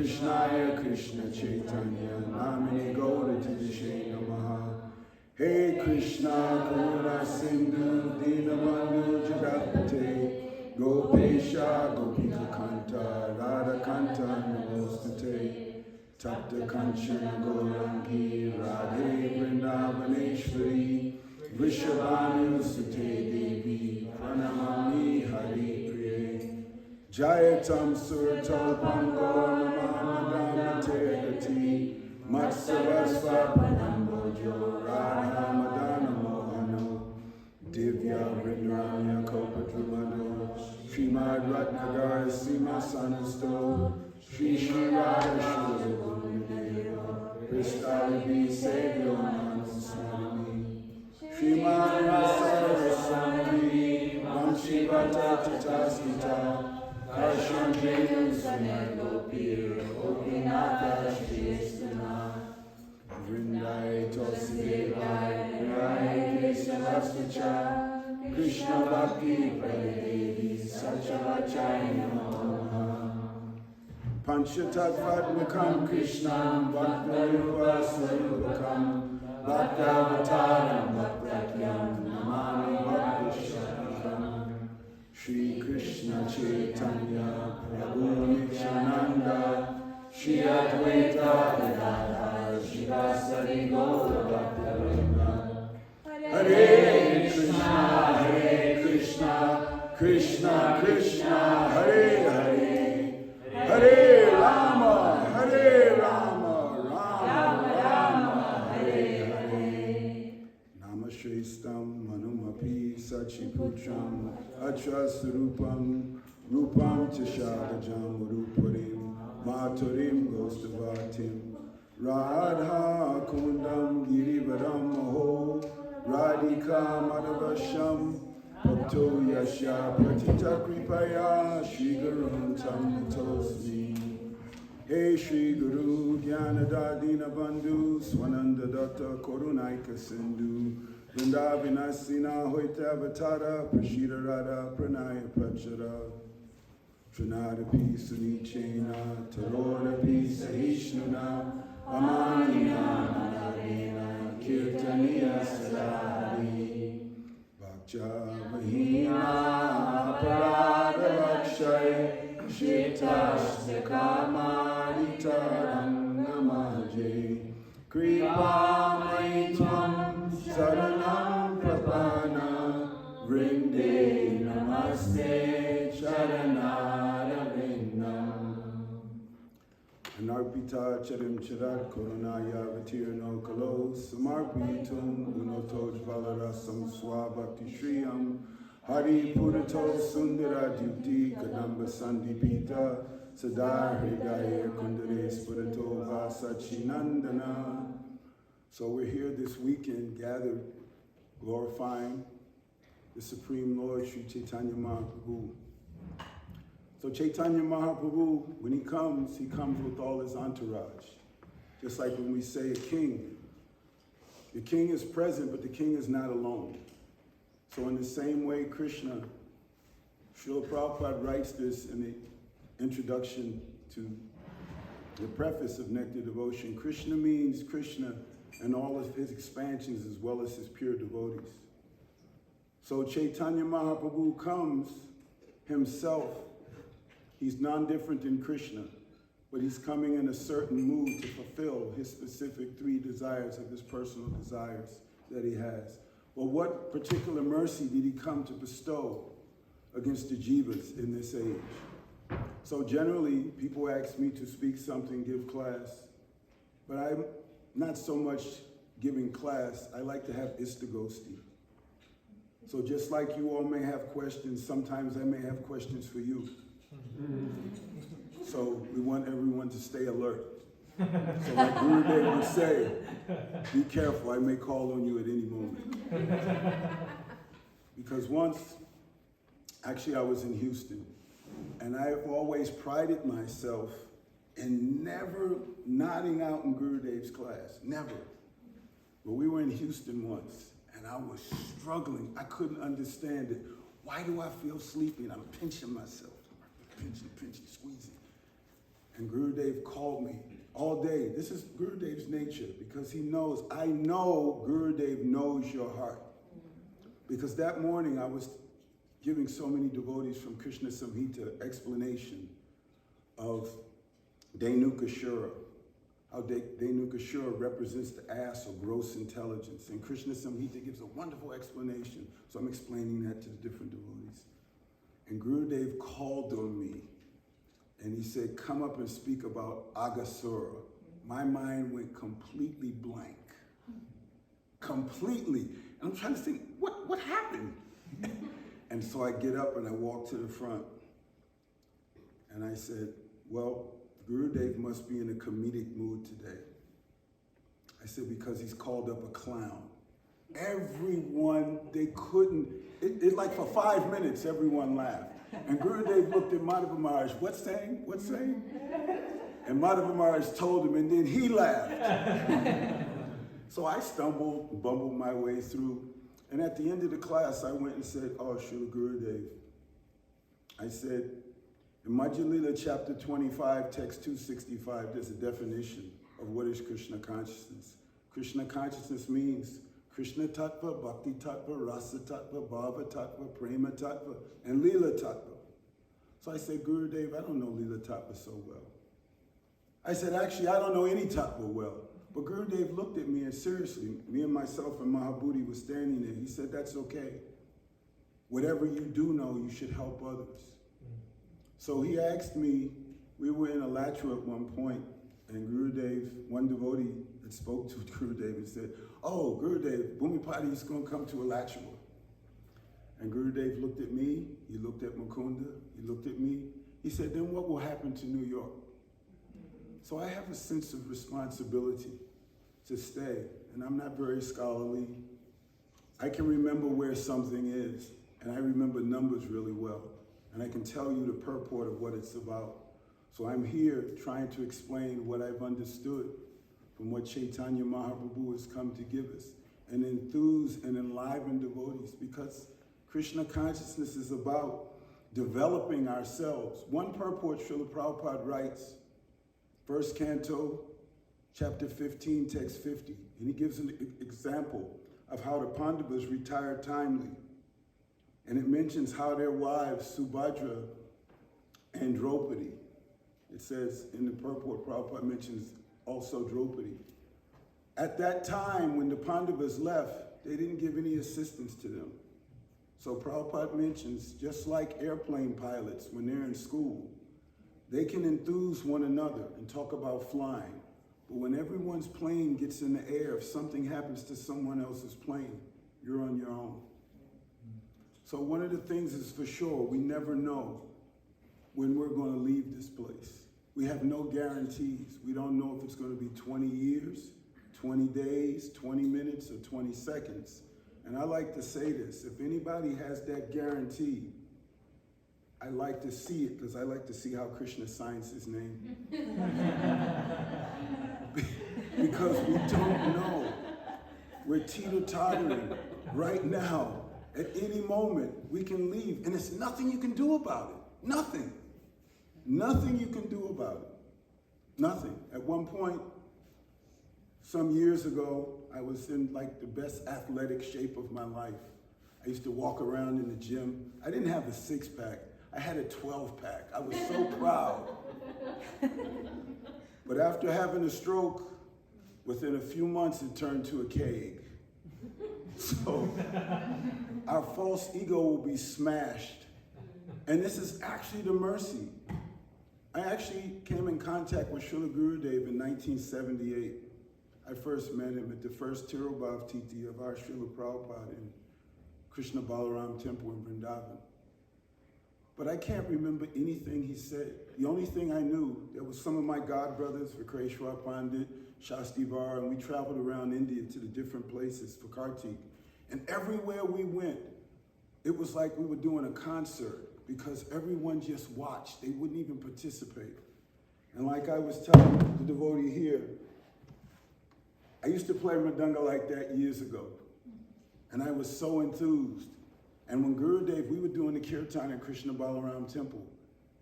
Krishnaya Krishna Chaitanya Namine Gaura Namaha. Hey Krishna Karuna Sindhu Dinabandhu Jagapate Gopesha Gopika Kanta Radha Kanta Namostate Tapta Kanchana Gaurangi Radhe Vrindavaneshwari Vrishabhanu Sute Devi Pranamami Hari Priye Jayatam Surto Pango Namamadana Tegati Matsavasva Panambojo Radha Madana Mohano Divya Vrindranya Kopatrumado Srimad Ratnagar Sima Sanasto Shri Shri Radha Shri Gurudeva Kristalibi Sevyo Manaswami Srimad Rasaraswami Vamshivata Tataskita Karsham Jenu Sanagopir Okinata Shristana Vrindai Tosidevai Rai Kesavastacha Krishna Bhakti Pradevi Sachavachai Namaha Panchatattvatmakam Krishnam Bhakta-yuga Sarupakam Bhaktavataram Bhaktakyam Namami Bhakta-shakam Shri Krishna Chaitanya Prabhu Nityananda Shri Advaita Gadadhar Shivasari Goura Bhakta Hare Krishna, Krishna Krishna, Hare Hare, Hare Rama, Rama Rama, Hare Hare. Namashrestam Manumapi Sachiputram Atrasarupam Rupam Tishadajam Ruparim Maturim Gostavatim Radha Kundam Girivaram Maho Radhika Madhavasham Bhakto Yasha Pratita Kripaya Shri Guru Tamnatosmi. Hey Shri Guru Gyanadadina Bandhu Swananda Datta Korunaika Sindhu Vrindavanasina Hoita Avatara Prashida Radha Pranaya Prachara Trinadapi Sunichena Tarodapi Sahishnuna Amanina Manavena Kirtaniya Sadari Bhakja-vahina Aparada-vakshay Shitashtakama-rita-rangamaje Kripa-maitvam Saranam Prapana Vrinde Namaste Charanara-vindam Anarpita charim charat koronaya vatirno kalo samarpitum unotoj valarasam swabhakti shriyam hari purato sundara dipti kadamba sandipita sadar hridaya kundare spurato vasachinandana. So we're here this weekend gathered glorifying the Supreme Lord Sri Chaitanya Mahaprabhu. So Chaitanya Mahaprabhu, when he comes with all his entourage. Just like when we say a king. The king is present, but the king is not alone. So in the same way, Krishna, Srila Prabhupada writes this in the introduction to the preface of Nectar Devotion. Krishna means Krishna and all of his expansions as well as his pure devotees. So Chaitanya Mahaprabhu comes himself. He's non-different than Krishna, but he's coming in a certain mood to fulfill his specific three desires of his personal desires that he has. Well, what particular mercy did he come to bestow against the jivas in this age? So generally, people ask me to speak something, give class, but I'm not so much giving class. I like to have istagosti. So just like you all may have questions, sometimes I may have questions for you. So we want everyone to stay alert. So like Gurudev would say, be careful, I may call on you at any moment. Because once, actually I was in Houston, and I've always prided myself in never nodding out in Gurudev's class, never. But we were in Houston once, and I was struggling. I couldn't understand it. Why do I feel sleepy? And I'm pinching myself. Pinching, squeezing. And Gurudev called me all day. This is Gurudev's nature, because he knows, I know Gurudev knows your heart. Because that morning I was giving so many devotees from Krishna Samhita explanation of Dhenukashura, how Dhenukashura represents the ass or gross intelligence. And Krishna Samhita gives a wonderful explanation. So I'm explaining that to the different devotees. And Gurudev called on me and he said, come up and speak about Agasura. My mind went completely blank. Completely. And I'm trying to think, what happened? And so I get up and I walk to the front. And I said, well, Gurudev must be in a comedic mood today. I said, because he's called up a clown. Everyone, they couldn't, it like for 5 minutes, everyone laughed. And Gurudev looked at Madhava Maharaj, what's saying? And Madhava Maharaj told him, and then he laughed. So I stumbled, bumbled my way through. And at the end of the class, I went and said, oh, Srila Gurudev. I said, in Madhya Lila chapter 25, text 265, there's a definition of what is Krishna consciousness. Krishna consciousness means Krishna Tattva, Bhakti Tattva, Rasa Tattva, Bhava Tattva, Prema Tattva, and Lila Tattva. So I said, Gurudev, I don't know Lila Tattva so well. I said, actually, I don't know any Tattva well. But Gurudev looked at me and seriously, me and myself and Mahabhuti was standing there. He said, that's okay. Whatever you do know, you should help others. So he asked me, we were in Alachua at one point, and Gurudev, one devotee that spoke to Gurudev and said, oh, Gurudev, Bhumipati is going to come to Alachua. And Gurudev looked at me, he looked at Mukunda, he looked at me. He said, then what will happen to New York? So I have a sense of responsibility to stay, and I'm not very scholarly. I can remember where something is, and I remember numbers really well, and I can tell you the purport of what it's about. So I'm here trying to explain what I've understood from what Chaitanya Mahaprabhu has come to give us, and enthuse and enliven devotees, because Krishna consciousness is about developing ourselves. One purport Srila Prabhupada writes, First Canto, chapter 15, text 50. And he gives an example of how the Pandavas retired timely. And it mentions how their wives, Subhadra and Draupadi, it says in the purport, Prabhupada mentions also Draupadi. At that time, when the Pandavas left, they didn't give any assistance to them. So Prabhupada mentions, just like airplane pilots when they're in school, they can enthuse one another and talk about flying. But when everyone's plane gets in the air, if something happens to someone else's plane, you're on your own. So one of the things is for sure, we never know when we're going to leave this place. We have no guarantees. We don't know if it's going to be 20 years, 20 days, 20 minutes, or 20 seconds. And I like to say this, if anybody has that guarantee, I like to see it, because I like to see how Krishna signs his name. Because we don't know. We're teeter-tottering right now. At any moment, we can leave, and there's nothing you can do about it. Nothing. Nothing you can do about it. Nothing. At one point, some years ago, I was in like the best athletic shape of my life. I used to walk around in the gym. I didn't have a six-pack. I had a 12-pack. I was so proud. But after having a stroke, within a few months, it turned to a keg. So our false ego will be smashed. And this is actually the mercy. I actually came in contact with Srila Gurudev in 1978. I first met him at the first Tirobhav Titi of our Srila Prabhupada in Krishna Balaram Temple in Vrindavan. But I can't remember anything he said. The only thing I knew, there was some of my god brothers, Vikreshwar Pandit, Shastivar, and we traveled around India to the different places for Kartik. And everywhere we went, it was like we were doing a concert, because everyone just watched. They wouldn't even participate. And like I was telling the devotee here, I used to play mridanga like that years ago. And I was so enthused. And when Gurudev, we were doing the kirtan at Krishna Balaram Temple,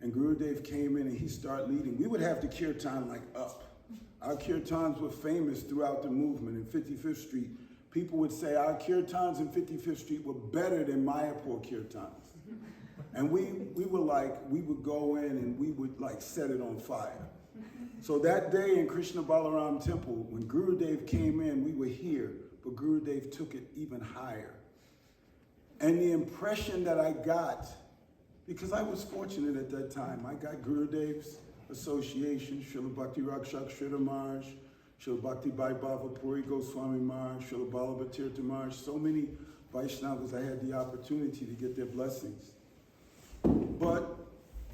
And Gurudev came in and he started leading. We would have the kirtan like up. Our kirtans were famous throughout the movement in 55th Street. People would say our kirtans in 55th Street were better than Mayapur kirtans. And we would go in and we would like set it on fire. So that day in Krishna Balaram Temple, when Gurudev came in, we were here, but Gurudev took it even higher. And the impression that I got, because I was fortunate at that time, I got Gurudev's association, Srila Bhakti Rakshak Shrita Maharaj, Srila Bhakti Vaibhava Puri Goswami Maharaj, Srila Balabhatirtha Maharaj, so many Vaishnavas, I had the opportunity to get their blessings. But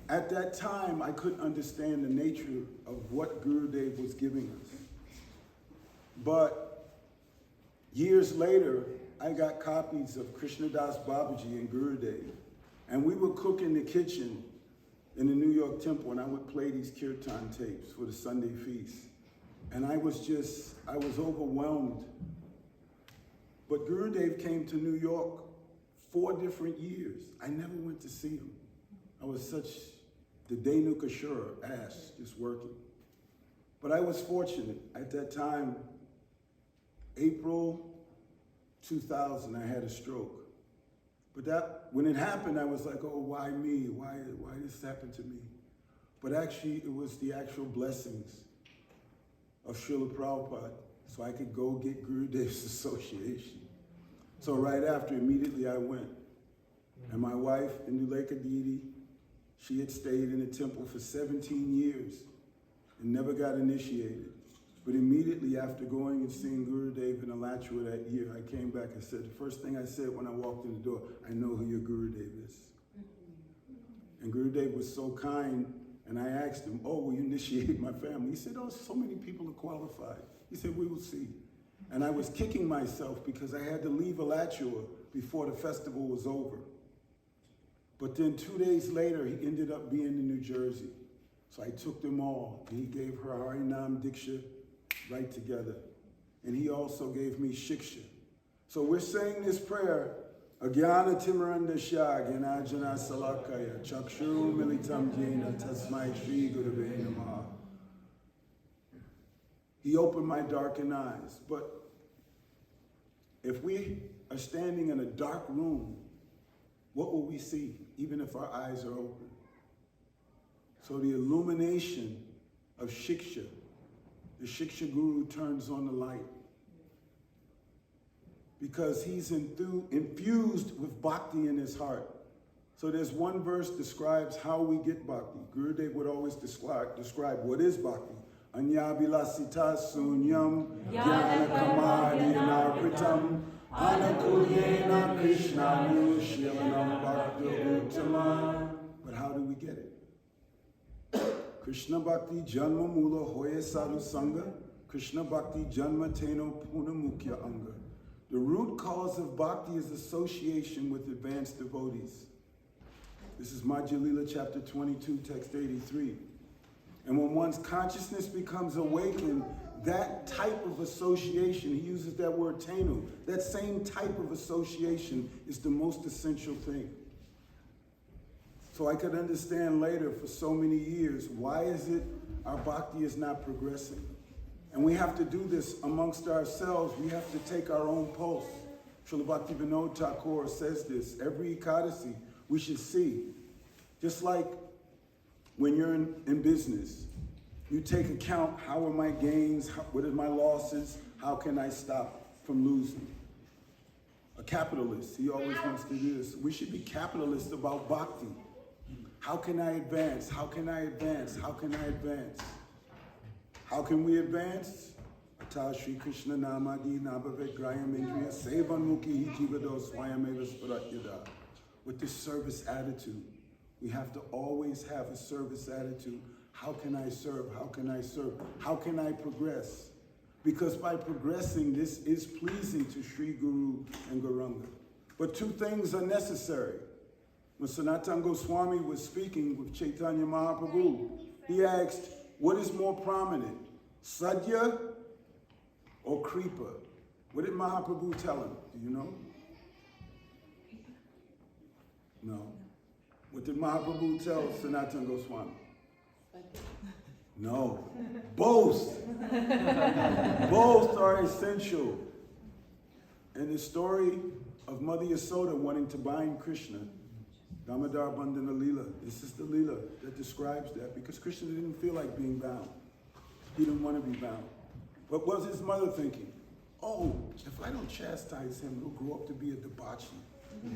at that time, I couldn't understand the nature of what Gurudev was giving us. But years later, I got copies of Krishnadas Babaji and Gurudev. And we would cook in the kitchen in the New York Temple, and I would play these kirtan tapes for the Sunday feast. And I was overwhelmed. But Gurudev came to New York 4 different years. I never went to see him. I was such the Denukashura ass, just working. But I was fortunate. At that time, April 2000, I had a stroke. But when it happened, I was like, oh, why me? Why this happened to me? But actually, it was the actual blessings of Srila Prabhupada, so I could go get Gurudev's association. So right after, immediately I went. And my wife, Indulekha Didi, she had stayed in the temple for 17 years and never got initiated. But immediately after going and seeing Gurudev in Alachua that year, I came back and said, the first thing I said when I walked in the door, I know who your Gurudev is. And Gurudev was so kind, and I asked him, oh, will you initiate my family? He said, oh, so many people are qualified. He said, we will see. And I was kicking myself because I had to leave Alachua before the festival was over. But then 2 days later, he ended up being in New Jersey. So I took them all, and he gave her Harinam Diksha right together. And he also gave me Shiksha. So we're saying this prayer, Agyana Timarandasya Gyanajana Salakaya Chakshuru Militam Jena Tasmai Shri Gurave Namaha. He opened my darkened eyes. But if we are standing in a dark room, what will we see, even if our eyes are open? So the illumination of Shiksha, the Shiksha Guru turns on the light. Because he's infused with Bhakti in his heart. So there's one verse describes how we get Bhakti. Gurudev would always describe what is Bhakti. Anyabilasita sunyam jnana kamadyanarpitam anakulyena krishnanu shivanam bhakti uttama. But how do we get it? Krishna Bhakti Janma Mula Hoye Sadhu Sangha, Krishna Bhakti Janma Teno Puna Mukhya Anga. The root cause of Bhakti is association with advanced devotees. This is Madhya Lila chapter 22, text 83. And when one's consciousness becomes awakened, that type of association, he uses that word tenu, that same type of association is the most essential thing. So I could understand later for so many years, why is it our bhakti is not progressing? And we have to do this amongst ourselves. We have to take our own pulse. Srila Bhakti Vinod Thakur says this, every Ekadasi we should see. Just like when you're in business, you take account, how are my gains, what are my losses, how can I stop from losing? A capitalist, he always wants to do this. We should be capitalists about bhakti. How can I advance? How can I advance? How can I advance? How can we advance? Ata Shri Krishna Namadi Nabhavet Grayam Indriya Sevan Mukhi Jivado Swayameva Sparatyada. With this service attitude, we have to always have a service attitude. How can I serve? How can I serve? How can I progress? Because by progressing, this is pleasing to Sri Guru and Gauranga. But 2 things are necessary. When Sanatana Goswami was speaking with Chaitanya Mahaprabhu, he asked, what is more prominent, Sadhya or Kripa? What did Mahaprabhu tell him? Do you know? No. What did Mahaprabhu tell Sanatana Goswami? No. Both. Both are essential. And the story of Mother Yasoda wanting to bind Krishna, Damodar Bandhana Leela, this is the Leela that describes that, because Krishna didn't feel like being bound. He didn't want to be bound. What was his mother thinking? Oh, if I don't chastise him, he'll grow up to be a debauchee.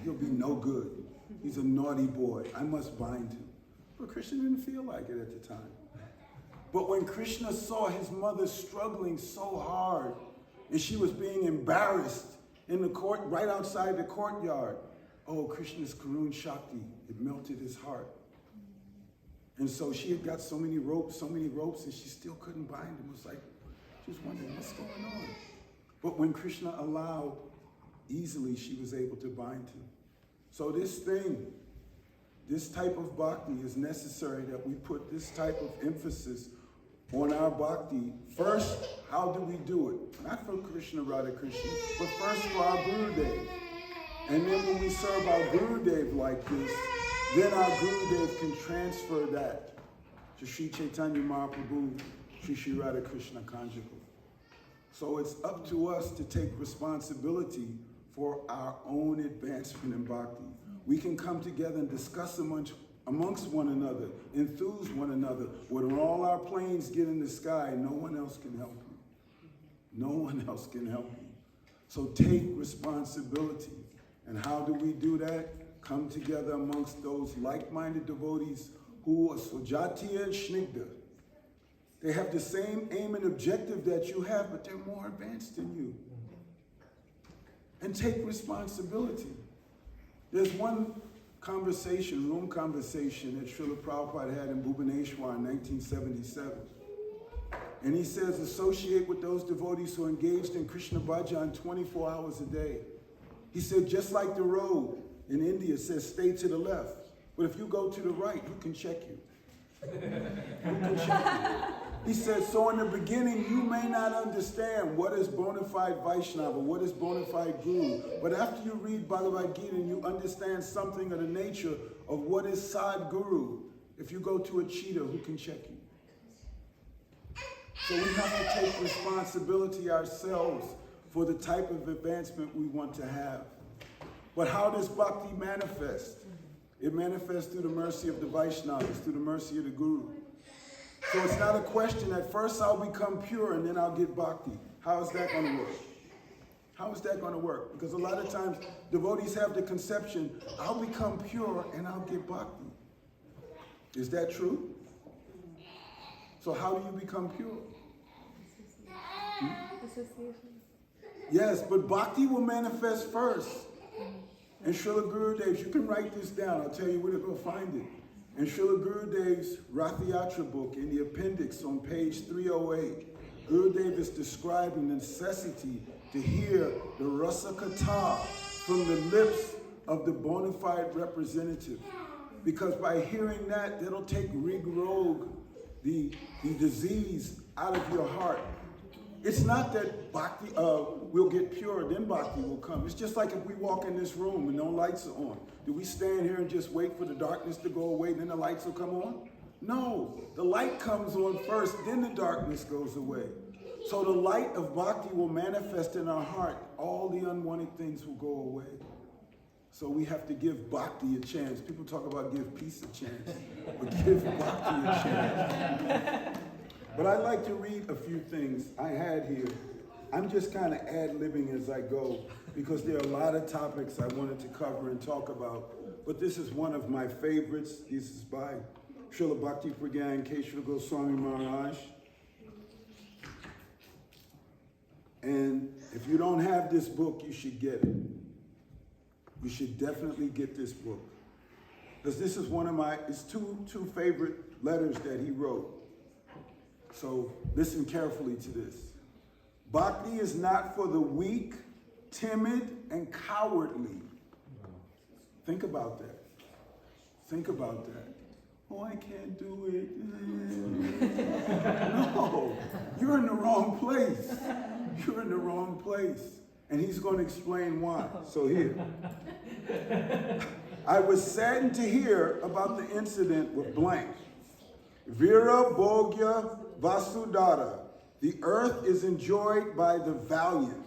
He'll be no good. He's a naughty boy. I must bind him. But Krishna didn't feel like it at the time. But when Krishna saw his mother struggling so hard, and she was being embarrassed in the court, right outside the courtyard, oh, Krishna's Karun Shakti, it melted his heart. And so she had got so many ropes, and she still couldn't bind him. It was like, she was wondering, what's going on? But when Krishna allowed, easily she was able to bind him. So this type of bhakti is necessary, that we put this type of emphasis on our bhakti. First, how do we do it? Not for Krishna, Radha Krishna, but first for our Gurudev. And then when we serve our Gurudev like this, then our Gurudev can transfer that to Sri Chaitanya Mahaprabhu, Sri Radha Krishna conjugal. So it's up to us to take responsibility for our own advancement in bhakti. We can come together and discuss amongst one another, enthuse one another. When all our planes get in the sky, no one else can help you. No one else can help you. So take responsibility. And how do we do that? Come together amongst those like-minded devotees who are Swajatiya and Snigdha. They have the same aim and objective that you have, but they're more advanced than you. And take responsibility. There's one conversation, room conversation that Srila Prabhupada had in Bhubaneswar in 1977. And he says, associate with those devotees who are engaged in Krishna bhajan 24 hours a day. He said, just like the road in India says, stay to the left. But if you go to the right, who can check you? Who can check you? He said, so in the beginning, you may not understand what is bona fide Vaishnava, what is bona fide Guru. But after you read Bhagavad Gita and you understand something of the nature of what is Sadguru, if you go to a cheetah, who can check you? So we have to take responsibility ourselves for the type of advancement we want to have. But how does bhakti manifest? It manifests through the mercy of the Vaishnavas, through the mercy of the Guru. So it's not a question that first I'll become pure and then I'll get bhakti. How is that going to work? How is that going to work? Because a lot of times devotees have the conception, I'll become pure and I'll get bhakti. Is that true? So how do you become pure? Yes, but bhakti will manifest first. And Srila Gurudev's, you can write this down, I'll tell you where to go find it. In Srila Gurudev's Rathayatra book, in the appendix on page 308, Gurudev is describing the necessity to hear the Rasa Katha from the lips of the bona fide representative. Because by hearing that, that'll take rig rog, the disease, out of your heart. It's not that bhakti will get pure, then bhakti will come. It's just like if we walk in this room and no lights are on. Do we stand here and just wait for the darkness to go away and then the lights will come on? No, the light comes on first, then the darkness goes away. So the light of bhakti will manifest in our heart. All the unwanted things will go away. So we have to give bhakti a chance. People talk about give peace a chance, but give bhakti a chance. But I'd like to read a few things I had here. I'm just kind of ad-libbing as I go because there are a lot of topics I wanted to cover and talk about. But this is one of my favorites. This is by Srila Bhakti Pragyan Keshava Goswami Maharaj. And if you don't have this book, you should get it. You should definitely get this book. Because this is one of my, it's two favorite letters that he wrote. So listen carefully to this. Bhakti is not for the weak, timid, and cowardly. Think about that. Think about that. Oh, I can't do it. No, you're in the wrong place. You're in the wrong place. And he's going to explain why. So here. I was saddened to hear about the incident with blank. Vira Bhogya Vasudhara. The earth is enjoyed by the valiant.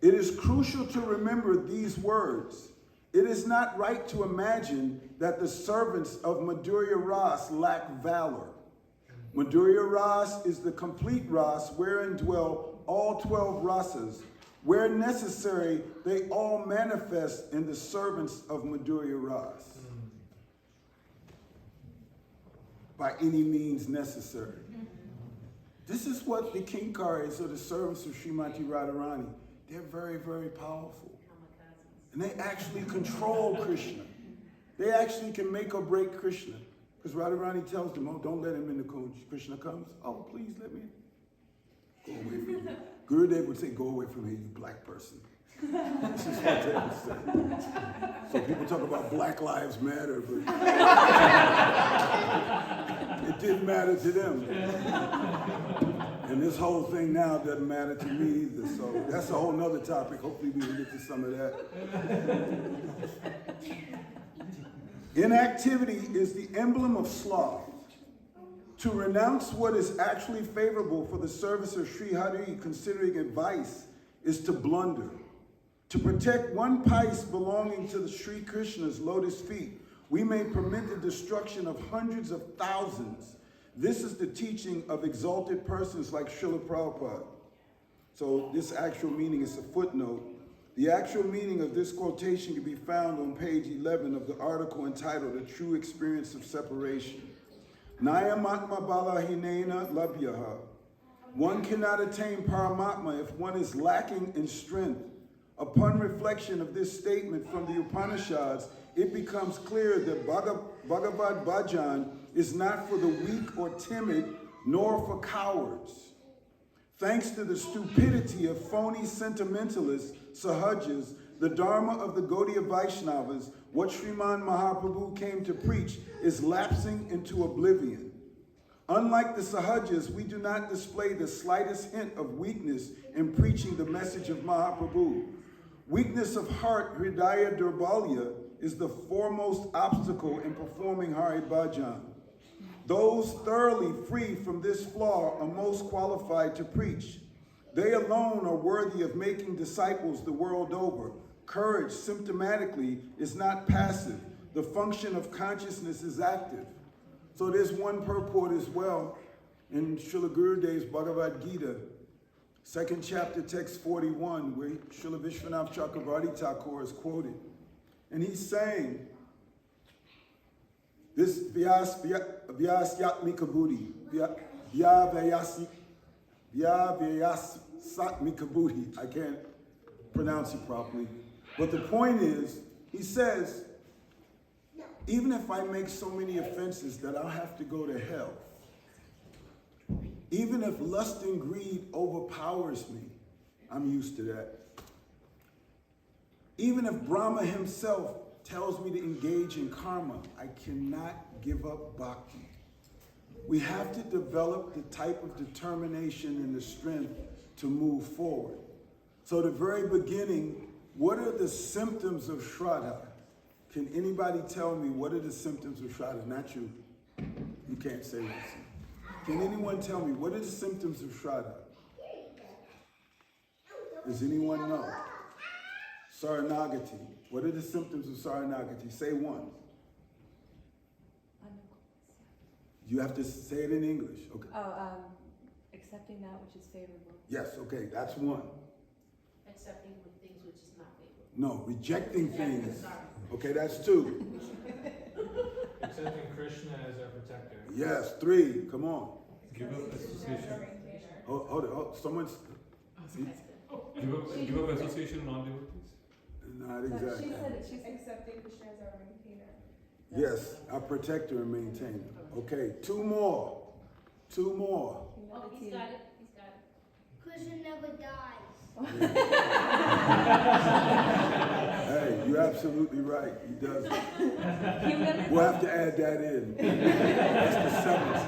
It is crucial to remember these words. It is not right to imagine that the servants of Madhurya Ras lack valor. Madhurya Ras is the complete Ras wherein dwell all 12 rasas. Where necessary, they all manifest in the servants of Madhurya Ras. By any means necessary. This is what the Kinkaris or the servants of Srimati Radharani, they're very, very powerful. And they actually control Krishna. They actually can make or break Krishna. Because Radharani tells them, oh, don't let him in the coach. Krishna comes, oh, please let me in. Go away from me. Gurudev would say, go away from here, you black person. This is what they would say. So people talk about Black Lives Matter, but it didn't matter to them. And this whole thing now doesn't matter to me either. So that's a whole nother topic. Hopefully we can get to some of that. Inactivity is the emblem of sloth. To renounce what is actually favorable for the service of Sri Hari, considering advice, is to blunder. To protect one pice belonging to the Sri Krishna's lotus feet, we may permit the destruction of hundreds of thousands. This is the teaching of exalted persons like Srila Prabhupada. So this actual meaning is a footnote. The actual meaning of this quotation can be found on page 11 of the article entitled A True Experience of Separation. Nayamatma balahinena labhyaha. One cannot attain Paramatma if one is lacking in strength. Upon reflection of this statement from the Upanishads, it becomes clear that Bhagavad Bhajan is not for the weak or timid, nor for cowards. Thanks to the stupidity of phony sentimentalists, sahajas, the dharma of the Gaudiya Vaishnavas, what Sriman Mahaprabhu came to preach is lapsing into oblivion. Unlike the sahajas, we do not display the slightest hint of weakness in preaching the message of Mahaprabhu. Weakness of heart, Hridaya Durbalya, is the foremost obstacle in performing Hari Bhajan. Those thoroughly free from this flaw are most qualified to preach. They alone are worthy of making disciples the world over. Courage, symptomatically, is not passive. The function of consciousness is active. So there's one purport as well in Srila Gurudev's Bhagavad Gita, 2nd chapter, text 41, where Srila Vishwanath Chakravarti Thakur is quoted. And he's saying, this Vyasyatmika Buddhi, Vyasyatmika Buddhi, I can't pronounce it properly, but the point is, he says, even if I make so many offenses that I'll have to go to hell, even if lust and greed overpowers me, I'm used to that. Even if Brahma himself tells me to engage in karma, I cannot give up bhakti. We have to develop the type of determination and the strength to move forward. So the very beginning, what are the symptoms of Shraddha? Can anybody tell me what are the symptoms of Shraddha? Not you. You can't say this. Can anyone tell me what are the symptoms of Shraddha? Does anyone know? Saranagati. What are the symptoms of Saranagati? Say one. You have to say it in English. Okay. Accepting that which is favorable. Yes, okay, that's one. Accepting things which is not favorable. No, rejecting things. Okay, that's two. Accepting Krishna as our protector. Yes, three. Come on. Give up association. Hold it. Someone's. Give up association non-devotees. Not exactly. She said it. She's accepting Krishna as our maintainer. Yes, our protector and maintainer. Okay, two more. Two more. Oh, he's got it. He's got it. Krishna never dies. Hey, you're absolutely right. He does. We'll have to add that in. That's the seventh.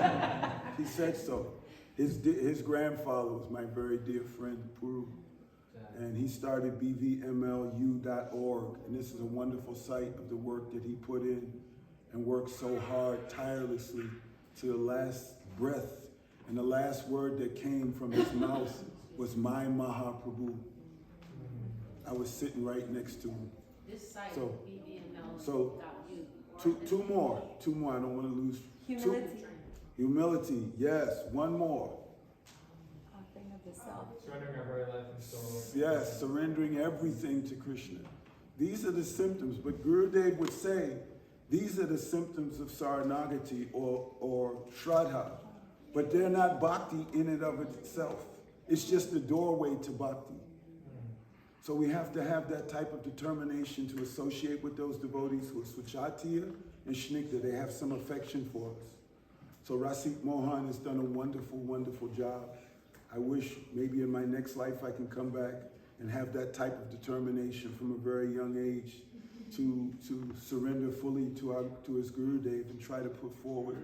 He said so. His grandfather was my very dear friend, Puru. and he started bvmlu.org, and this is a wonderful site of the work that he put in and worked so hard, tirelessly, to the last breath, and the last word that came from his mouth was my Mahaprabhu. I was sitting right next to him. This site, So- BBML.U. so, Two more, I don't want to lose. Humility. Humility, yes, one more. Offering of the self. Surrendering our very life and soul. Yes, surrendering everything to Krishna. These are the symptoms, but Gurudev would say, these are the symptoms of Saranagati or Shraddha, but they're not bhakti in and of itself. It's just the doorway to bhakti. So we have to have that type of determination to associate with those devotees who are Swachatiya and Shnigdha. They have some affection for us. So Rasik Mohan has done a wonderful, wonderful job. I wish maybe in my next life I can come back and have that type of determination from a very young age to surrender fully to his Gurudev and try to put forward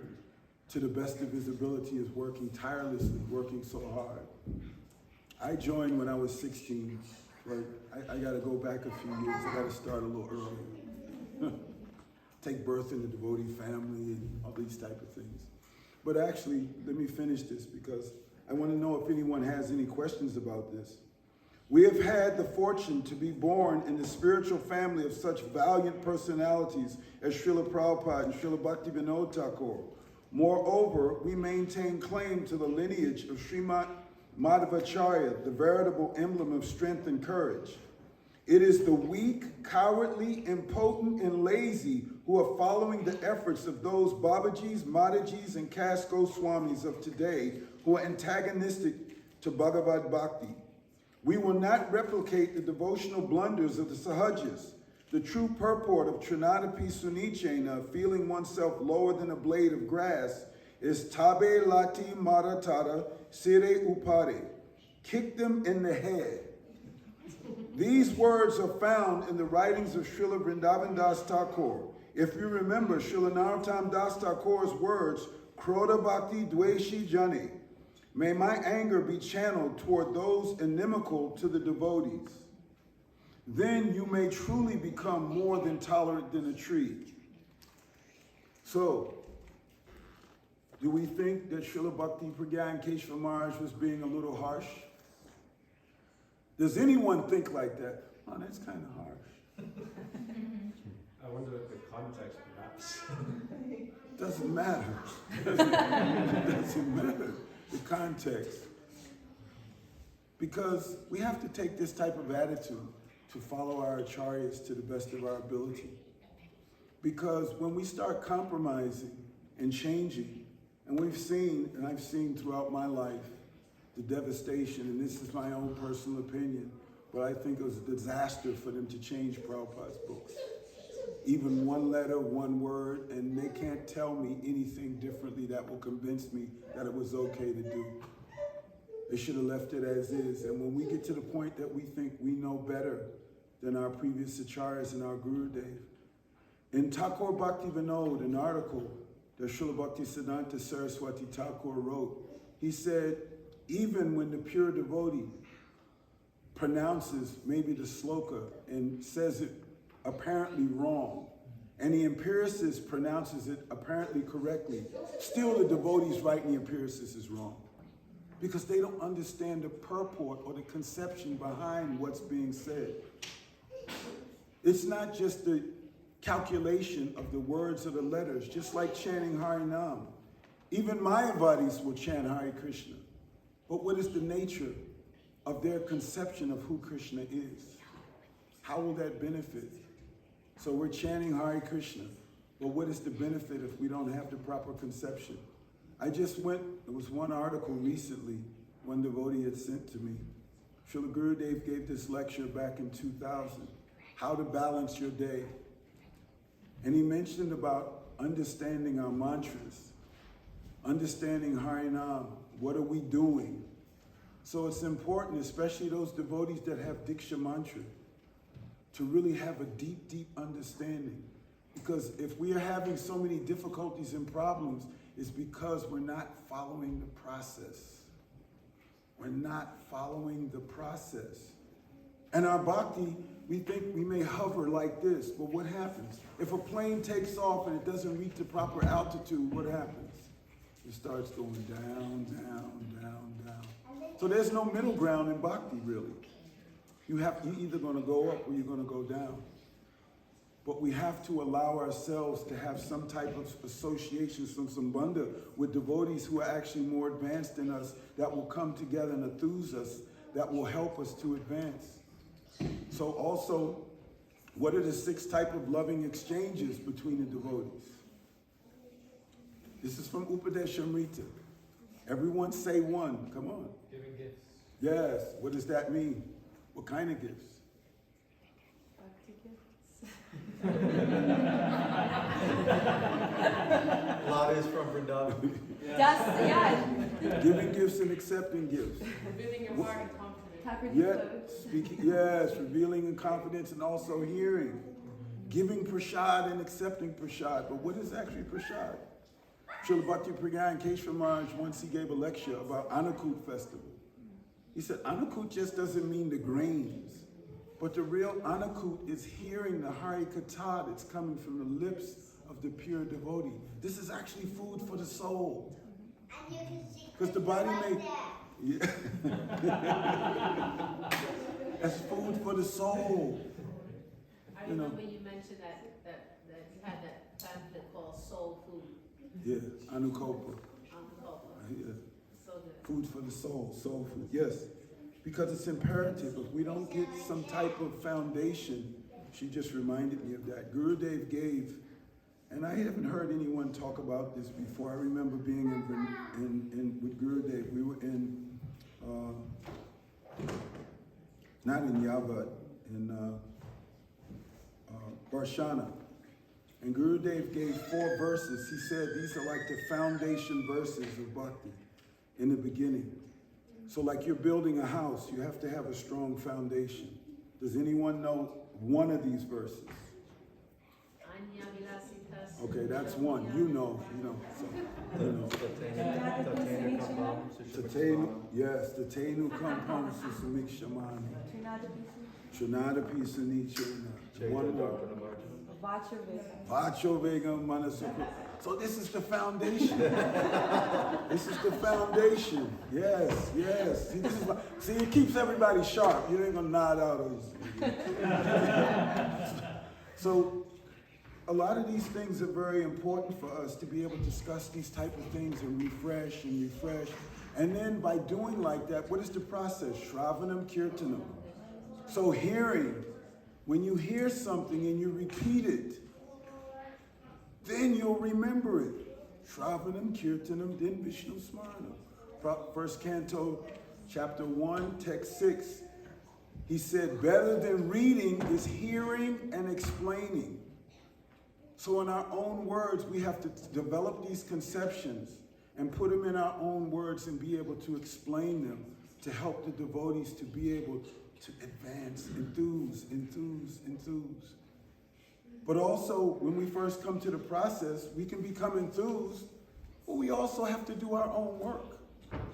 to the best of his ability is working tirelessly, working so hard. I joined when I was 16, but I got to go back a few years. I got to start a little earlier. Take birth in the devotee family and all these type of things. But actually, let me finish this because I want to know if anyone has any questions about this. We have had the fortune to be born in the spiritual family of such valiant personalities as Srila Prabhupada and Srila Bhakti Vinod Thakur. Moreover, we maintain claim to the lineage of Srimad Madhavacharya, the veritable emblem of strength and courage. It is the weak, cowardly, impotent, and lazy who are following the efforts of those Babajis, Madhajis, and Kas Goswamis of today who are antagonistic to Bhagavad Bhakti. We will not replicate the devotional blunders of the Sahajas. The true purport of Trinadapi Sunichena, feeling oneself lower than a blade of grass, is Tabe Lati Maratara Sire Upare. Kick them in the head. These words are found in the writings of Srila Vrindavan Das Thakur. If you remember Srila Narottam Das Thakur's words, Krodha Bhakti Dveshi Jani, may my anger be channeled toward those inimical to the devotees. Then you may truly become more than tolerant than a tree. So, do we think that Srila Bhakti Pragyan Keshava Maharaj was being a little harsh? Does anyone think like that? Oh, that's kind of harsh. I wonder what the context perhaps. Doesn't matter. Doesn't matter. The context. Because we have to take this type of attitude to follow our acharyas to the best of our ability. Because when we start compromising and changing, and we've seen, and I've seen throughout my life, the devastation, and this is my own personal opinion, but I think it was a disaster for them to change Prabhupada's books. Even one letter, one word, and they can't tell me anything differently that will convince me that it was okay to do. They should have left it as is. And when we get to the point that we think we know better than our previous acharyas and our Gurudev, in Thakur Bhakti Vinod, an article that Srila Bhakti Siddhanta Saraswati Thakur wrote, he said, even when the pure devotee pronounces maybe the sloka and says it apparently wrong, and the empiricist pronounces it apparently correctly, still the devotees writing the empiricist is wrong. Because they don't understand the purport or the conception behind what's being said. It's not just the calculation of the words or the letters, just like chanting Harinam. Even Mayavadis will chant Hare Krishna. But what is the nature of their conception of who Krishna is? How will that benefit? So we're chanting Hare Krishna, but what is the benefit if we don't have the proper conception? I just went, there was one article recently, one devotee had sent to me. Srila Gurudev gave this lecture back in 2000, How to Balance Your Day. And he mentioned about understanding our mantras, understanding Harinam, what are we doing? So it's important, especially those devotees that have Diksha mantra, to really have a deep, deep understanding. Because if we are having so many difficulties and problems, it's because we're not following the process. We're not following the process. And our bhakti, we think we may hover like this, but what happens? If a plane takes off and it doesn't reach the proper altitude, what happens? It starts going down, down, down, down. So there's no middle ground in bhakti, really. You're either going to go up or you're going to go down. But we have to allow ourselves to have some type of association, some sambandha with devotees who are actually more advanced than us, that will come together and enthuse us, that will help us to advance. So also, what are the 6 type of loving exchanges between the devotees? This is from Upadeshamrita. Everyone say one. Come on. Giving gifts. Yes. What does that mean? What kind of gifts? Bhakti gifts. A lot is from Vrindavan. Yeah. Giving gifts and accepting gifts. Revealing your heart and confidence. Yes, revealing in confidence and also hearing. Giving prasad and accepting prasad. But what is actually prasad? Srila Bhakti Pragyan Keshava Maharaj, once he gave a lecture about Annakut festival. He said Annakut just doesn't mean the grains, but the real Annakut is hearing the Hari Katha that's coming from the lips of the pure devotee. This is actually food for the soul. And you can see Because the body may... Yeah. That's food for the soul. I remember you mentioned that you had that pamphlet called Soul Food. Yeah, Anukopa. Yeah. So good. Food for the soul, soul food. Yes, because it's imperative. If we don't get some type of foundation, she just reminded me of that. Gurudev gave, and I haven't heard anyone talk about this before. I remember being in with Gurudev. We were in, not in Yavad, in Varshana. And Gurudev gave 4 verses. He said these are like the foundation verses of Bhakti in the beginning. So like you're building a house, you have to have a strong foundation. Does anyone know one of these verses? Okay, that's one. You know. So, you know. Yes, Tatenu Kampam Susumikshamani. Trinada Pisanichena. One more. Vacho Vegam Manasukha. So this is the foundation. This is the foundation. Yes. See, this is see, it keeps everybody sharp. You ain't gonna nod out easy. So a lot of these things are very important for us to be able to discuss these type of things and refresh. And then by doing like that, what is the process? Shravanam Kirtanam. So hearing, when you hear something and you repeat it, then you'll remember it. Shravanam Kirtanam Din Vishnu Smaranam. First canto, chapter 1, text 6. He said, better than reading is hearing and explaining. So in our own words, we have to develop these conceptions and put them in our own words and be able to explain them to help the devotees to be able to advance, enthuse. But also, when we first come to the process, we can become enthused, but we also have to do our own work.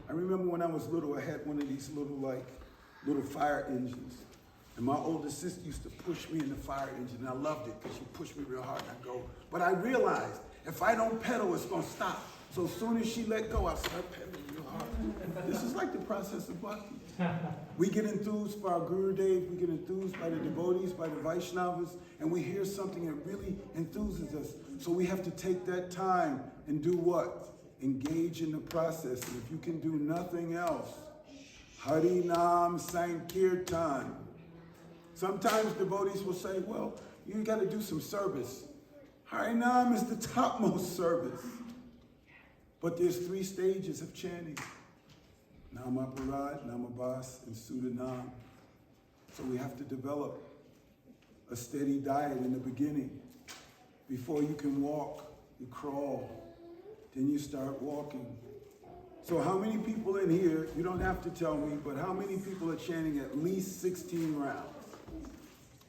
I remember when I was little, I had one of these little fire engines. And my older sister used to push me in the fire engine, and I loved it because she pushed me real hard, and I go. But I realized, if I don't pedal, it's going to stop. So as soon as she let go, I start pedaling real hard. This is like the process of bhakti. We get enthused by our Gurudev, we get enthused by the devotees, by the Vaishnavas, and we hear something that really enthuses us. So we have to take that time and do what? Engage in the process. And if you can do nothing else, Hari Nam Sankirtan. Sometimes devotees will say, well, you got to do some service. Hari Nam is the topmost service. But there's 3 stages of chanting. Namaparad, Namabas, and Sudanam. So we have to develop a steady diet in the beginning. Before you can walk, you crawl. Then you start walking. So how many people in here, you don't have to tell me, but how many people are chanting at least 16 rounds?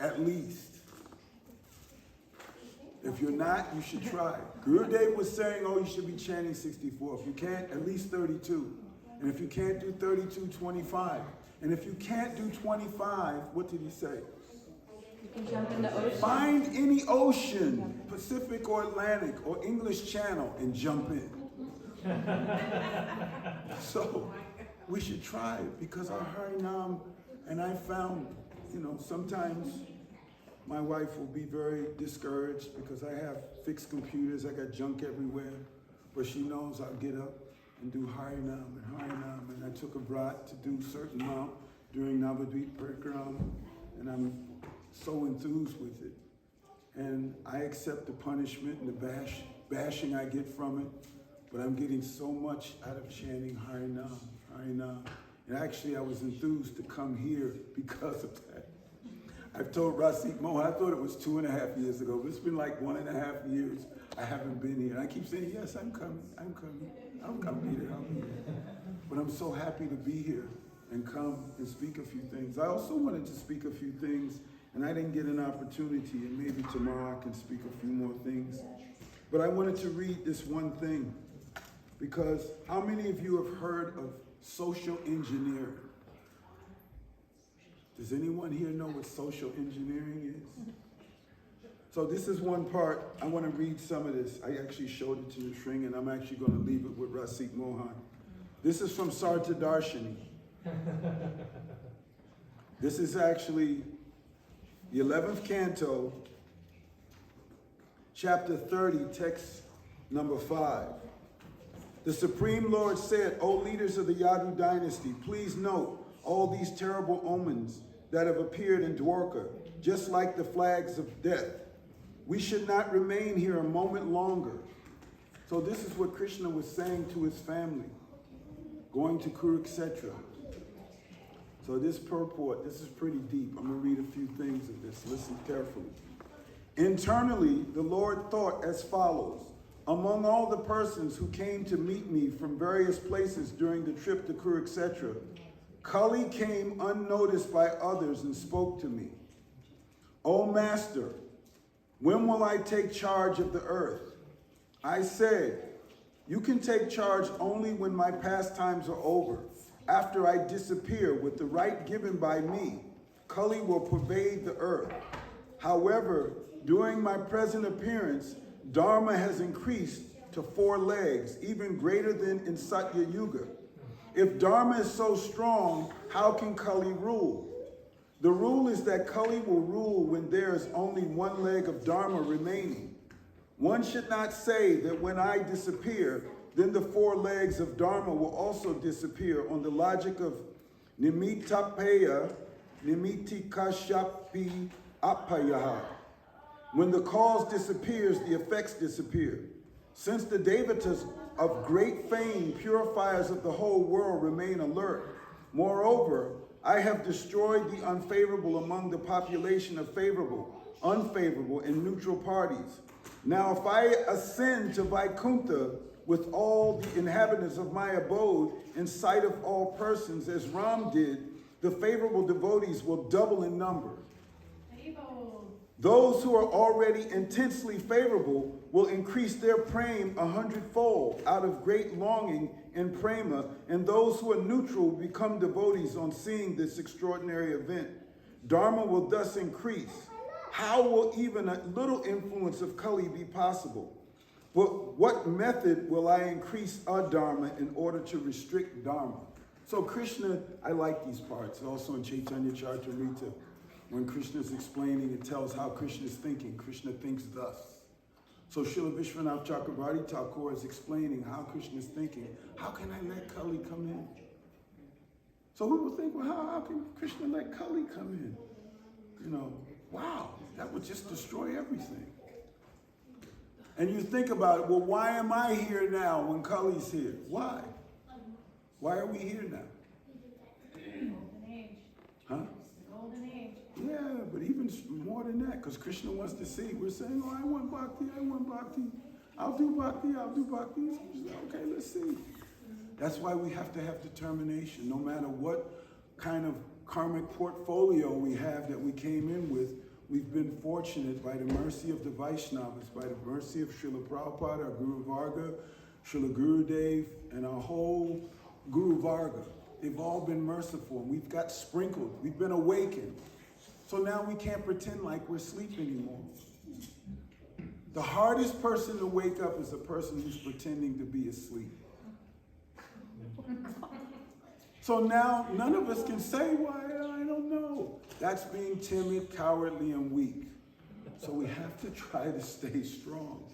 At least. If you're not, you should try. Gurudev was saying, oh, you should be chanting 64. If you can't, at least 32. And if you can't do 32, 25. And if you can't do 25, what did he say? You can jump in the ocean. Find any ocean, Pacific or Atlantic or English Channel, and jump in. So we should try it because our Harinam, and I found, sometimes my wife will be very discouraged because I have fixed computers, I got junk everywhere, but she knows I'll get up and do Harinam, and I took a brat to do certain amount during Navadvip Parikram, and I'm so enthused with it. And I accept the punishment and the bashing I get from it, but I'm getting so much out of chanting Harinam. And actually I was enthused to come here because of that. I've told Rasik Mohan, I thought it was 2.5 years ago, but it's been like 1.5 years I haven't been here. And I keep saying, yes, I'm coming. I'll be there. But I'm so happy to be here and come and speak a few things. I also wanted to speak a few things, and I didn't get an opportunity, and maybe tomorrow I can speak a few more things. But I wanted to read this one thing, because how many of you have heard of social engineering? Does anyone here know what social engineering is? So this is one part. I want to read some of this. I actually showed it to Nishring, and I'm actually going to leave it with Rasik Mohan. This is from Sarta Darshini. This is actually the 11th canto, chapter 30, text number 5. The Supreme Lord said, O leaders of the Yadu dynasty, please note all these terrible omens that have appeared in Dwarka, just like the flags of death. We should not remain here a moment longer. So this is what Krishna was saying to his family, going to Kurukshetra. So this purport, this is pretty deep. I'm going to read a few things of this. Listen carefully. Internally, the Lord thought as follows. Among all the persons who came to meet me from various places during the trip to Kurukshetra, Kali came unnoticed by others and spoke to me. O Master, when will I take charge of the earth? I said, you can take charge only when my pastimes are over. After I disappear with the right given by me, Kali will pervade the earth. However, during my present appearance, Dharma has increased to 4 legs, even greater than in Satya Yuga. If Dharma is so strong, how can Kali rule? The rule is that Kali will rule when there is only 1 leg of Dharma remaining. One should not say that when I disappear, then the 4 legs of Dharma will also disappear on the logic of Nimittapaya, Nimittikashyapi Apayaha. When the cause disappears, the effects disappear. Since the Devatas of great fame, purifiers of the whole world, remain alert. Moreover, I have destroyed the unfavorable among the population of favorable, unfavorable, and neutral parties. Now, if I ascend to Vaikuntha with all the inhabitants of my abode in sight of all persons, as Ram did, the favorable devotees will double in number. Those who are already intensely favorable will increase their prema 100-fold out of great longing and prema, and those who are neutral will become devotees on seeing this extraordinary event. Dharma will thus increase. How will even a little influence of Kali be possible? But what method will I increase adharma in order to restrict dharma? So Krishna, I like these parts. Also in Chaitanya Charitamrita, when Krishna is explaining, it tells how Krishna is thinking. Krishna thinks thus. So Srila Vishwanath Chakravarti Thakur is explaining how Krishna is thinking. How can I let Kali come in? So we will think, well, how can Krishna let Kali come in? Wow, that would just destroy everything. And you think about it, well, why am I here now when Kali's here? Why? Why are we here now? Golden age. Huh? Golden age. Yeah, but even more than that, because Krishna wants to see. We're saying, oh, I want Bhakti, I'll do Bhakti. Okay, let's see. That's why we have to have determination. No matter what kind of karmic portfolio we have that we came in with, we've been fortunate by the mercy of the Vaishnavas, by the mercy of Srila Prabhupada, our Guru Varga, Srila Gurudev, and our whole Guru Varga. They've all been merciful, and we've got sprinkled. We've been awakened. So now we can't pretend like we're asleep anymore. The hardest person to wake up is a person who's pretending to be asleep. So now none of us can say, "Why, I don't know." That's being timid, cowardly, and weak. So we have to try to stay strong.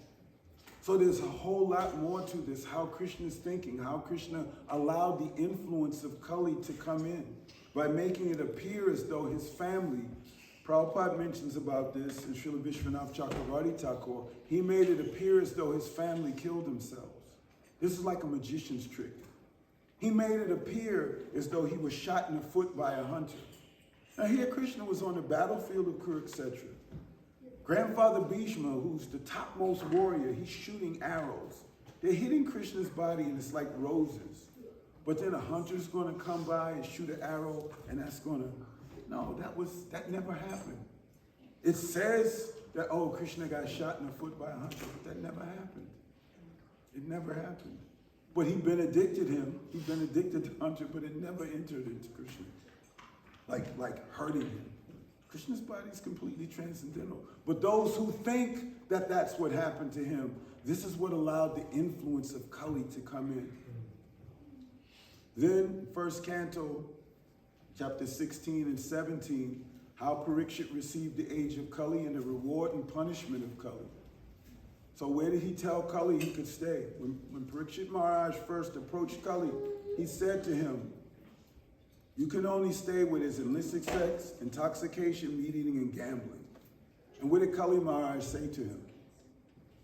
So there's a whole lot more to this, how Krishna's thinking, how Krishna allowed the influence of Kali to come in by making it appear as though his family, Prabhupada mentions about this in Srila Vishwanath Chakravarti Thakur, he made it appear as though his family killed themselves. This is like a magician's trick. He made it appear as though he was shot in the foot by a hunter. Now here Krishna was on the battlefield of Kurukshetra. Grandfather Bhishma, who's the topmost warrior, he's shooting arrows. They're hitting Krishna's body and it's like roses. But then a hunter's gonna come by and shoot an arrow and that's gonna, no, that never happened. It says that, oh, Krishna got shot in the foot by a hunter, but that never happened. It never happened. But he benedicted him, he benedicted the hunter, but it never entered into Krishna, like hurting him. Krishna's body is completely transcendental. But those who think that that's what happened to him, this is what allowed the influence of Kali to come in. Then, first canto, chapter 16 and 17, how Parikshit received the age of Kali and the reward and punishment of Kali. So where did he tell Kali he could stay? When Parikshit Maharaj first approached Kali, he said to him, "You can only stay where there's illicit sex, intoxication, meat eating, and gambling." And what did Kali Maharaj say to him?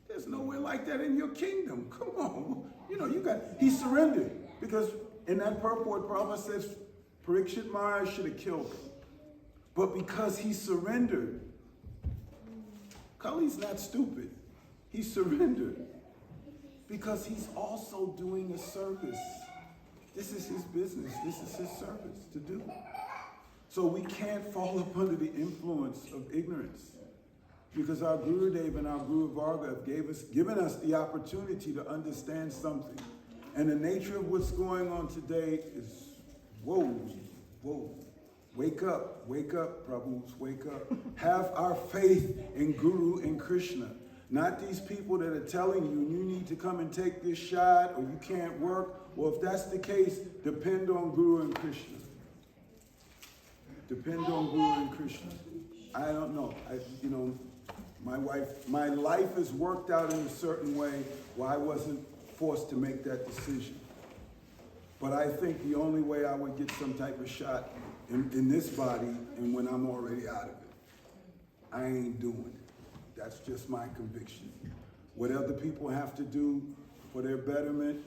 "There's nowhere like that in your kingdom. Come on." He surrendered. Because in that purport, Prabhupada says Parikshit Maharaj should have killed him. But because he surrendered, Kali's not stupid. He surrendered. Because he's also doing a service. This is his business. This is his service to do. So we can't fall up under the influence of ignorance. Because our Gurudev and our Guru Varga have given us the opportunity to understand something. And the nature of what's going on today is, whoa. Wake up, Prabhus, wake up. Have our faith in Guru and Krishna. Not these people that are telling you need to come and take this shot or you can't work. Well, if that's the case, depend on Guru and Krishna. Depend on Guru and Krishna. I don't know. My life is worked out in a certain way where I wasn't forced to make that decision. But I think the only way I would get some type of shot in this body and when I'm already out of it, I ain't doing it. That's just my conviction. What other people have to do for their betterment,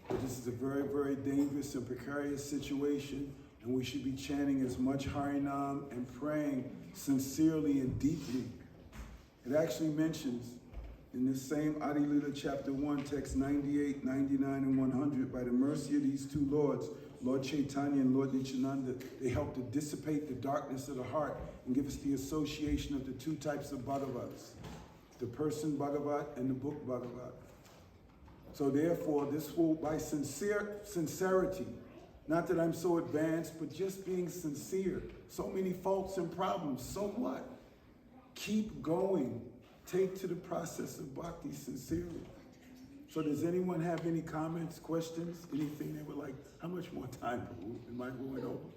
but this is a very, very dangerous and precarious situation, and we should be chanting as much Harinam and praying sincerely and deeply. It actually mentions in this same Adi Lila chapter 1, text 98, 99, and 100, by the mercy of these two lords, Lord Chaitanya and Lord Nityananda, they help to dissipate the darkness of the heart and give us the association of the two types of Bhagavats, the person Bhagavat and the book Bhagavat. So therefore, this will, by sincerity, not that I'm so advanced, but just being sincere. So many faults and problems, so what? Keep going. Take to the process of bhakti sincerely. So does anyone have any comments, questions, anything they would like? How much more time? Am I going over?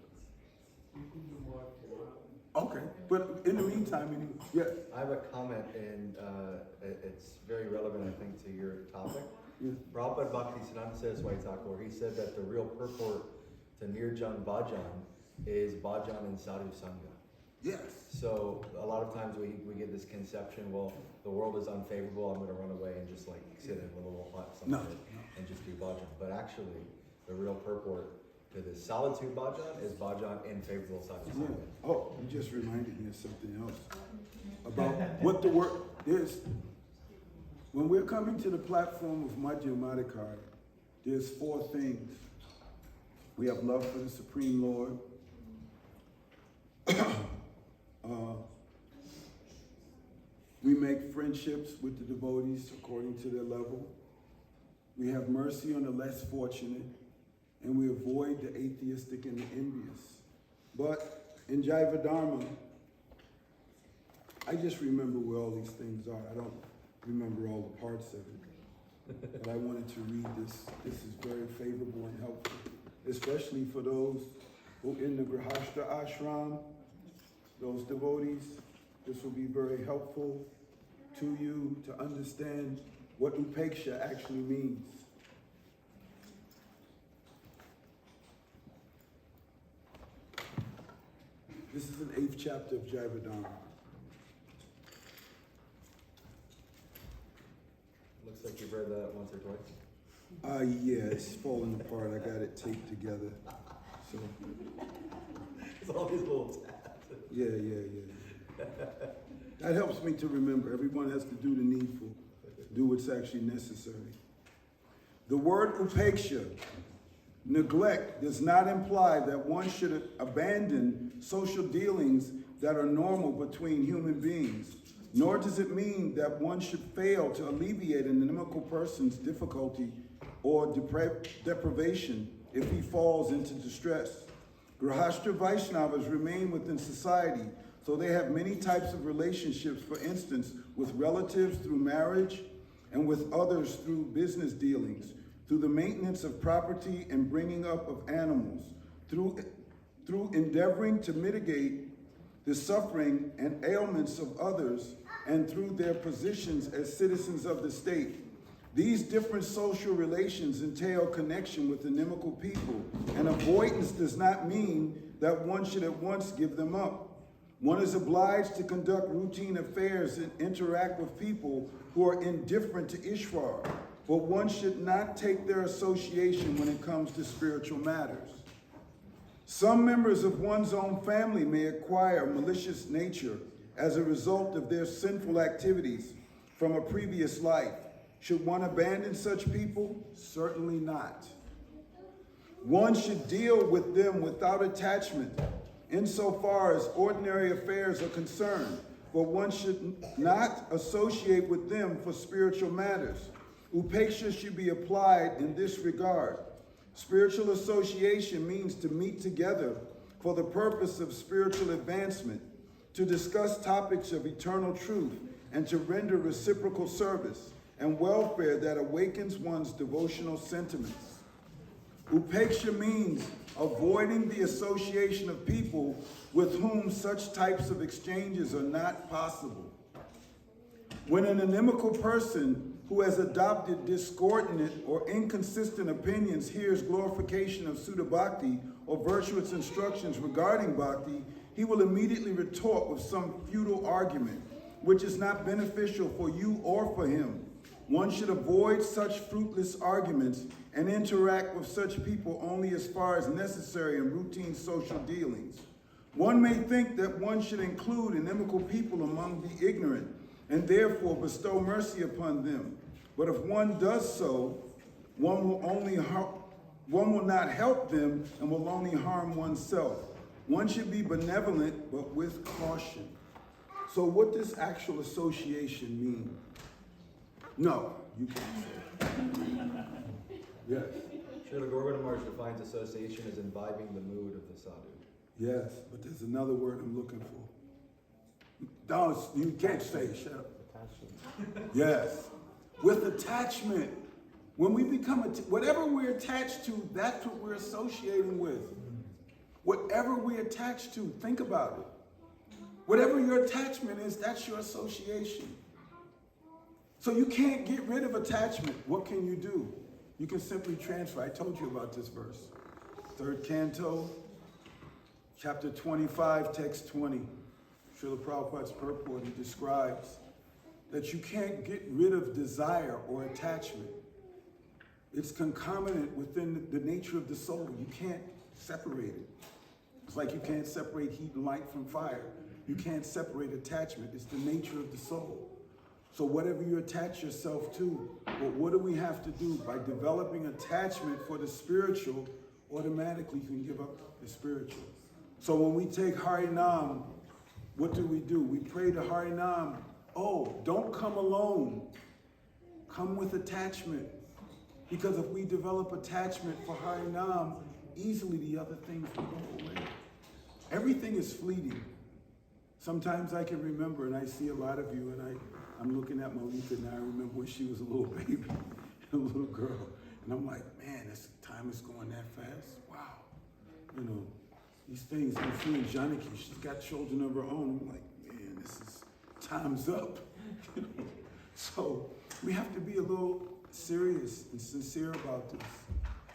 Okay, but in the meantime, yes. I have a comment, and it's very relevant, I think, to your topic. Yes. Prabhupada Bhakti Siddhanta says, he said that the real purport to Nirjan Bhajan is Bhajan and Sadhu Sangha. Yes. So a lot of times we get this conception, well, the world is unfavorable, I'm going to run away and just like sit in a little hut somewhere and just do bhajan. But actually, the real purport to this solitude bhajan is bhajan in favorable sadhu sangha. Yeah. Oh, you just reminded me of something else about what the work is. When we're coming to the platform of Madhya Madhikar, there's 4 things. We have love for the Supreme Lord. We make friendships with the devotees according to their level. We have mercy on the less fortunate. and we avoid the atheistic and the envious. But in Jaiva Dharma, I just remember where all these things are. I don't remember all the parts of it. But I wanted to read this. This is very favorable and helpful, especially for those who in the Grihastha ashram, those devotees. This will be very helpful to you to understand what upeksha actually means. This is an 8th chapter of Jaiva Dharma. Looks like you've read that once or twice. Yeah, it's falling apart. I got it taped together. So, It's all these little tabs. yeah. That helps me to remember. Everyone has to do the needful, do what's actually necessary. The word upeksha, neglect, does not imply that one should abandon social dealings that are normal between human beings, nor does it mean that one should fail to alleviate an inimical person's difficulty or deprivation if he falls into distress. Grihastha Vaishnavas remain within society, so they have many types of relationships, for instance, with relatives through marriage and with others through business dealings, through the maintenance of property and bringing up of animals, through endeavoring to mitigate the suffering and ailments of others, and through their positions as citizens of the state. These different social relations entail connection with inimical people, and avoidance does not mean that one should at once give them up. One is obliged to conduct routine affairs and interact with people who are indifferent to Ishvara, but one should not take their association when it comes to spiritual matters. Some members of one's own family may acquire malicious nature as a result of their sinful activities from a previous life. Should one abandon such people? Certainly not. One should deal with them without attachment insofar as ordinary affairs are concerned, but one should not associate with them for spiritual matters. Upeksha should be applied in this regard. Spiritual association means to meet together for the purpose of spiritual advancement, to discuss topics of eternal truth, and to render reciprocal service and welfare that awakens one's devotional sentiments. Upeksha means avoiding the association of people with whom such types of exchanges are not possible. When an inimical person who has adopted discordant or inconsistent opinions hears glorification of Sudha Bhakti or virtuous instructions regarding Bhakti, he will immediately retort with some futile argument, which is not beneficial for you or for him. One should avoid such fruitless arguments and interact with such people only as far as necessary in routine social dealings. One may think that one should include inimical people among the ignorant and therefore bestow mercy upon them. But if one does so, one will not help them and will only harm oneself. One should be benevolent, but with caution. So what does actual association mean? No, you can't say. Yes. Srila Goura Purnima defines association as imbibing the mood of the sadhu. Yes, but there's another word I'm looking for. No, you can't say, shut up. Yes, with attachment. When we become, whatever we're attached to, that's what we're associating with. Whatever we're attached to, think about it. Whatever your attachment is, that's your association. So you can't get rid of attachment. What can you do? You can simply transfer. I told you about this verse. 3rd canto, chapter 25, text 20. Srila Prabhupada's purport, he describes that you can't get rid of desire or attachment. It's concomitant within the nature of the soul. You can't separate it. It's like you can't separate heat and light from fire. You can't separate attachment. It's the nature of the soul. So whatever you attach yourself to, but what do we have to do? By developing attachment for the spiritual, automatically you can give up the spiritual. So when we take Harinam, what do? We pray to Harinam. Oh, don't come alone. Come with attachment. Because if we develop attachment for Harinam, easily the other things will go away. Everything is fleeting. Sometimes I can remember, and I see a lot of you, and I'm looking at Malika now. I remember when she was a little baby, a little girl, and I'm like, man, this time is going that fast. Wow, you know, these things. I'm seeing Janaki. She's got children of her own. I'm like, man, this is time's up. You know? So we have to be a little serious and sincere about this,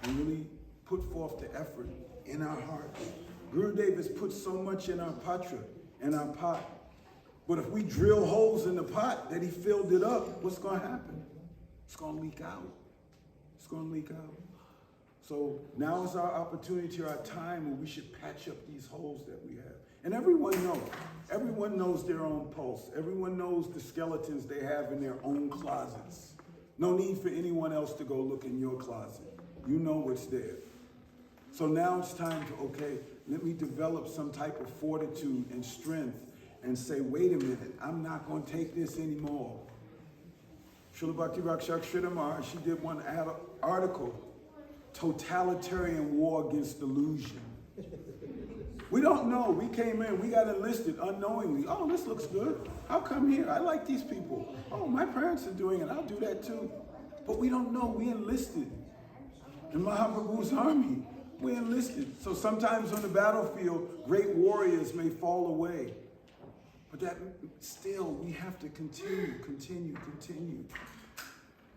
and really put forth the effort in our hearts. Gurudev has put so much in our patra, in our pot. But if we drill holes in the pot that he filled it up, what's going to happen? It's going to leak out. It's going to leak out. So now is our opportunity, our time, when we should patch up these holes that we have. And everyone knows. Everyone knows their own pulse. Everyone knows the skeletons they have in their own closets. No need for anyone else to go look in your closet. You know what's there. So now it's time to, okay, let me develop some type of fortitude and strength and say, wait a minute, I'm not going to take this anymore. Srila Bhakti Rakshak Shridhar, she did one article, Totalitarian War Against Delusion. We don't know. We came in, we got enlisted unknowingly. Oh, this looks good. I'll come here. I like these people. Oh, my parents are doing it. I'll do that too. But we don't know. We enlisted in Mahaprabhu's army. We enlisted. So sometimes on the battlefield, great warriors may fall away. But that still, we have to continue.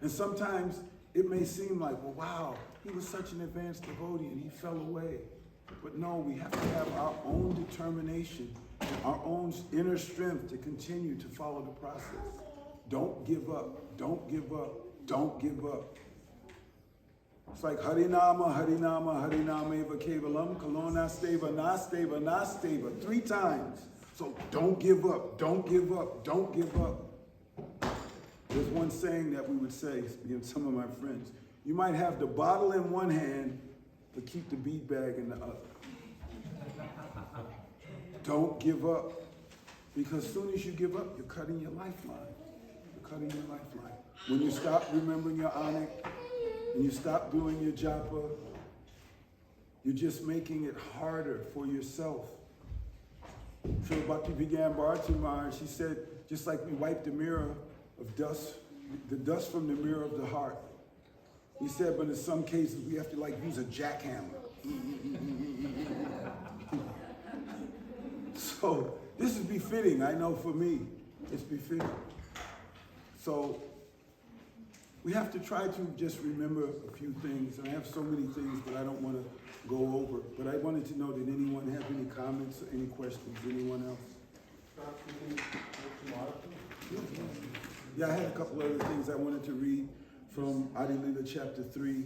And sometimes it may seem like, well, wow, he was such an advanced devotee and he fell away. But no, we have to have our own determination, our own inner strength to continue to follow the process. Don't give up. Don't give up. Don't give up. It's like Harinama, Harinama, Harinama eva kevalam, kalona steva, nasteva, nasteva, 3 times. So don't give up, don't give up, don't give up. There's one saying that we would say, some of my friends, you might have the bottle in one hand, but keep the bead bag in the other. Don't give up. Because as soon as you give up, you're cutting your lifeline. You're cutting your lifeline. When you stop remembering your anik, when you stop doing your japa, you're just making it harder for yourself. Srila Bhakti began Bharati Maharaj, she said, just like we wipe the mirror of dust, the dust from the mirror of the heart. He said, but in some cases we have to use a jackhammer. So this is befitting, I know for me, it's befitting. So we have to try to just remember a few things, and I have so many things that I don't want to go over, but I wanted to know, did anyone have any comments or any questions? Anyone else? Yeah, I had a couple other things I wanted to read from Adi Lila chapter 3,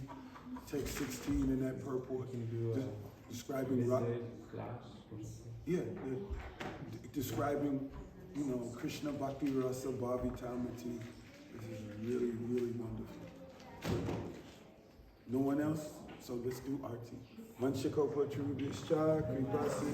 text 16 in that purport, describing describing, Krishna Bhakti Rasa Bhavitamati. This is really, really wonderful. No one else? So let's do Arti. Vanchakopa Trubhishcha Kripasi.